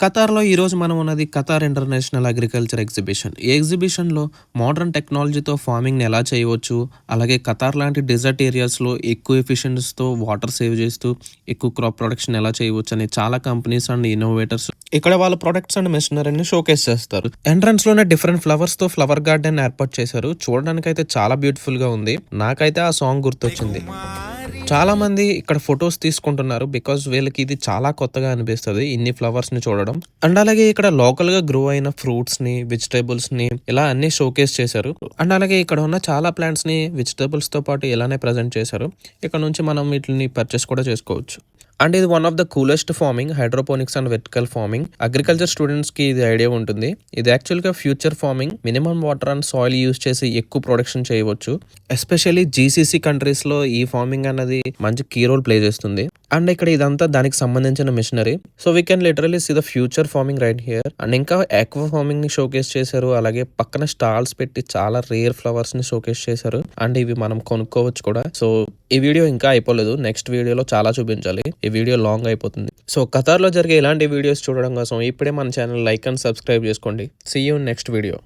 ఖతార్‌లో ఈరోజు మనం ఉన్నది ఖతార్ ఇంటర్నేషనల్ అగ్రికల్చర్ ఎగ్జిబిషన్. ఈ ఎగ్జిబిషన్‌లో మోడర్న్ టెక్నాలజీతో ఫార్మింగ్‌ని ఎలా చేయవచ్చు, అలాగే ఖతార్ లాంటి డెజర్ట్ ఏరియాస్‌లో ఎక్కువ ఎఫిషియన్సీతో వాటర్ సేవ్ చేస్తూ ఎక్కువ క్రాప్ ప్రొడక్షన్ ఎలా చేయవచ్చు అని చాలా కంపెనీస్ అండ్ ఇన్నోవేటర్స్ ఇక్కడ వాళ్ళ ప్రొడక్ట్స్ అండ్ మెషినరీని షోకేస్ చేస్తారు. ఎంట్రన్స్ లోనే డిఫరెంట్ ఫ్లవర్స్ తో ఫ్లవర్ గార్డెన్ ఏర్పాటు చేశారు. చూడడానికి అయితే చాలా బ్యూటిఫుల్ గా ఉంది. నాకైతే ఆ సాంగ్ గుర్తొచ్చింది. చాలా మంది ఇక్కడ ఫొటోస్ తీసుకుంటున్నారు. బికాజ్ వీళ్ళకి ఇది చాలా కొత్తగా అనిపిస్తది ఇన్ని ఫ్లవర్స్ ని చూడడం. అండ్ అలాగే ఇక్కడ లోకల్ గా గ్రో అయిన ఫ్రూట్స్ ని, వెజిటేబుల్స్ ని ఇలా అన్ని షోకేస్ చేశారు. అండ్ అలాగే ఇక్కడ ఉన్న చాలా ప్లాంట్స్ ని వెజిటేబుల్స్ తో పాటు ఇలానే ప్రజెంట్ చేశారు. ఇక్కడ నుంచి మనం వీటిని పర్చేస్ కూడా చేసుకోవచ్చు. అండ్ ఇది one of the coolest farming, hydroponics and vertical farming. Agriculture students కి ఇది ఐడియా ఉంటుంది. ఇది యాక్చువల్ గా future farming. Minimum water and soil use చేసి ఎక్కువ ప్రొడక్షన్ చేయవచ్చు. ఎస్పెషల్లీ జీసీసీ కంట్రీస్ లో ఈ ఫార్మింగ్ అన్నది మంచి కీ రోల్ ప్లే చేస్తుంది. అండ్ ఇక్కడ ఇదంతా దానికి సంబంధించిన machinery. So we can literally see the future farming right here. And ఇంకా ఆక్వా ఫార్మింగ్ ని షోకేస్ చేశారు. అలాగే పక్కన స్టాల్స్ పెట్టి చాలా రేర్ ఫ్లవర్స్ ని షోకేస్ చేశారు. అండ్ ఇవి మనం కొనుక్కోవచ్చు కూడా. సో ఈ వీడియో ఇంకా అయిపోలేదు. నెక్స్ట్ వీడియోలో చాలా చూపించాలి. ఈ వీడియో లాంగ్ అయిపోతుంది. సో ఖతార్లో జరిగే ఇలాంటి వీడియోస్ చూడడం కోసం ఇప్పుడే మన ఛానల్ లైక్ అండ్ సబ్స్క్రైబ్ చేసుకోండి. See you next video.